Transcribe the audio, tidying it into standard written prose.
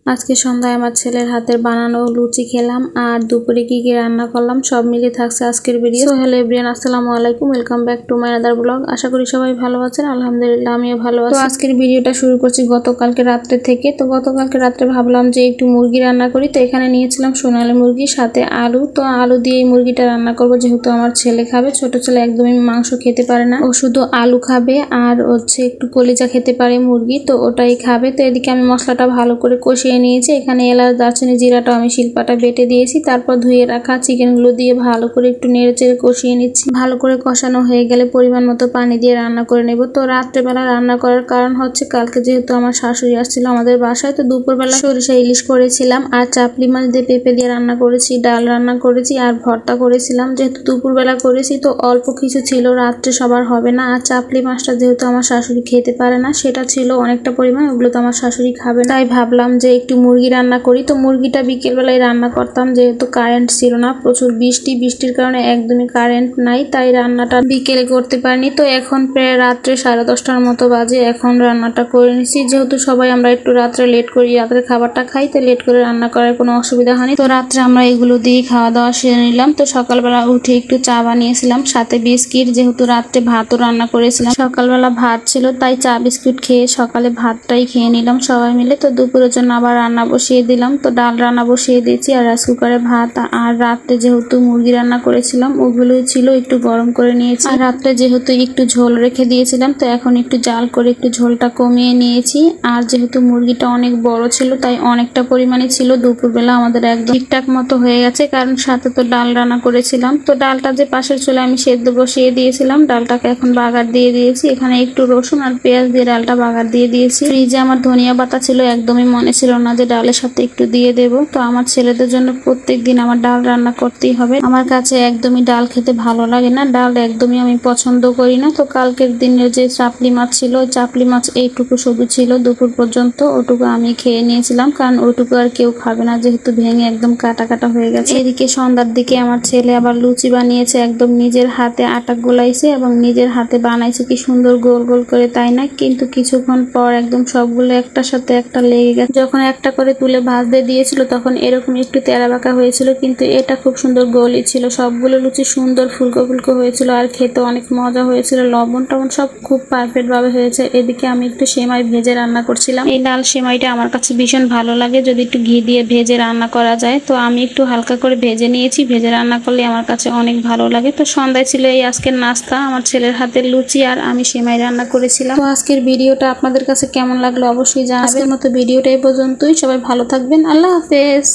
আজকে সন্ধ্যায় আমার ছেলের হাতের বানানো লুচি খেলাম আর দুপুরে কি কি রান্না করলাম সব মিলে থাকছে আজকের ভিডিও। সো হ্যালো এভরিওয়ান, আসসালামু আলাইকুম, welcome back to my other blog. আশা করি সবাই ভালো আছেন, আলহামদুলিল্লাহ আমিও ভালো আছি। তো আজকের ভিডিওটা শুরু করছি গতকালকে রাত্রে থেকে। তো গতকালকে রাত্রে ভাবলাম যে একটু মুরগি রান্না করি, তো এখানে নিয়েছিলাম সোনালী মুরগি সাথে আলু। তো আলু দিয়ে এই মুরগিটা রান্না করব, যেহেতু আমার ছেলে খাবে, ছোট ছেলে একদমই মাংস খেতে পারে না, ও শুধু আলু খাবে আর হচ্ছে একটু কলিজা খেতে পারে মুরগি, তো ওটাই খাবে। তো এদিকে আমি মশলাটা ভালো করে কষিয়ে নিয়েছি। এখানে এলাচ, দারচিনি, জিরাটা আমি শিলপাটা বেটে দিয়েছি। তারপর ধুয়ে রাখা চিকেনগুলো দিয়ে ভালো করে একটু নেড়েচেড়ে কষিয়ে নিচ্ছি। ভালো করে কষানো হয়ে গেলে পরিমাণ মতো পানি দিয়ে রান্না করে নেব। তো রাত্রেবেলা রান্না করার কারণ হচ্ছে কালকে যেহেতু আমার শাশুড়ি আসছিল আমাদের বাসায়, তো দুপুরবেলা সরিষা ইলিশ করেছিলাম আর চাপলি মাছ দিয়ে পেঁপে দিয়ে রান্না করেছি, ডাল রান্না করেছি আর ভর্তা করেছিলাম। যেহেতু দুপুরবেলা করেছি তো অল্প কিছু ছিল, রাত্রে সবার হবে না। আর চাপলি মাছটা যেহেতু আমার শাশুড়ি খেতে পারে না, সেটা ছিল অনেকটা পরিমাণ, ওগুলো তো আমার শাশুড়ি খাবে না। তাই ভাবলাম যে একটু মুরগি রান্না করি। তো মুরগিটা বিকেল বেলায় রান্না করতাম, যেহেতু কারেন্ট ছিল না, প্রচুর বৃষ্টির কারণে একদমই কারেন্ট নাই, তাই রান্নাটা বিকেলে করতে পারিনি। তো এখন প্রায় রাত্রে 10:30টার মতো বাজে, এখন রান্নাটা করে নিছি। যেহেতু সবাই আমরা একটু রাত্রে লেট করি, রাত্রে খাবারটা খাই, তো লেট করে রান্না করার কোনো অসুবিধা হয়নি। তো রাত্রে আমরা এগুলো দিয়ে খাওয়া দাওয়া সেরে নিলাম। তো সকালবেলা উঠে একটু চা বানিয়েছিলাম, সাথে বিস্কিট, যেহেতু রাত্রে ভাতও রান্না করেছিলাম, সকালবেলা ভাত ছিল, তাই চা বিস্কুট খেয়ে সকালে ভাতটাই খেয়ে নিলাম সবাই মিলে। তো দুপুরের জন্য আবার রান্না বসিয়ে দিলাম। তো ডাল রান্না বসিয়ে দিয়েছি আর রাইস কুকারে ভাত। আর রাত্রে যেহেতু মুরগি রান্না করেছিলাম ওগুলোই ছিল, একটু গরম করে নিয়েছি। আর রাত্রে যেহেতু একটু ঝোল রেখে দিয়েছিলাম, তো এখন একটু জাল করে একটু ঝোলটা কমিয়ে নিয়েছি। আর যেহেতু মুরগিটা অনেক বড় ছিল, তাই অনেকটা পরিমাণে ছিল, দুপুরবেলা আমাদের একদম ঠিকঠাক মতো হয়ে গেছে, কারণ সাথে তো ডাল রান্না করেছিলাম। তো ডালটা যে পাশের চুলে আমি সেদ্ধ বসিয়ে দিয়েছিলাম, ডালটাকে এখন বাগার দিয়ে দিয়েছি। এখানে একটু রসুন আর পেঁয়াজ দিয়ে ডালটা বাগার দিয়ে দিয়েছি। ফ্রিজে আমার ধনিয়া পাতা ছিল, একদমই মনে ছিল না যে ডালের সাথে একটু দিয়ে দেব। তো আমার ছেলেদের জন্য প্রত্যেকদিন আমার ডাল রান্না করতেই হবে। আমার কাছে একদমই ডাল খেতে ভালো লাগে না, ডাল একদমই আমি পছন্দ করি না। তো কালকের দিনের যে চাপলি মাছ ছিল, ওই চাপলি মাছ এইটুকু শুধু ছিল দুপুর পর্যন্ত, ওটুকু আমি খেয়ে নিয়েছিলাম, কারণ ওটুকু আর কেউ খাবে না, যেহেতু ভেঙে একদম কাটা কাটা হয়ে গেছে। এদিকে সন্ধ্যার দিকে আমার ছেলে আবার লুচি বানিয়েছে, একদম নিজের হাতে আটা গোলাইছে এবং নিজের হাতে বানাইছে, কি সুন্দর গোল গোল করে, তাই না? কিন্তু কিছুক্ষণ পর একদম সবগুলো একটার সাথে একটা লেগে গেছে। যখন একটা করে তুলে ভাজতে দিয়েছিল তখন এরকম একটু তেরা বাঁকা হয়েছিল, কিন্তু এটা খুব সুন্দর গোলই ছিল। সবগুলো লুচি সুন্দর ফুলকো ফুলকো হয়েছিল আর খেতে অনেক মজা হয়েছিল, লবণ টবণ সব খুব পারফেক্ট ভাবে হয়েছে। এদিকে আমি একটু সেমাই ভেজে রান্না করছিলাম। এই লাল সেমাইটা আমার কাছে ভীষণ ভালো লাগে, যদি একটু ঘি দিয়ে ভেজে রান্না করা যায়। তো আমি একটু হালকা করে ভেজে নিয়েছি, ভেজে রান্না করলে আমার কাছে অনেক ভালো লাগে। তো সন্ধ্যায় ছিল এই আজকের নাস্তা, আমার ছেলের হাতের লুচি আর আমি সেমাই রান্না করেছিলাম। তো আজকের ভিডিওটা আপনাদের কাছে কেমন লাগলো অবশ্যই জানাবেন। আজকের মতো ভিডিওটা এই পর্যন্তই, সবাই ভালো থাকবেন, আল্লাহ হাফেজ।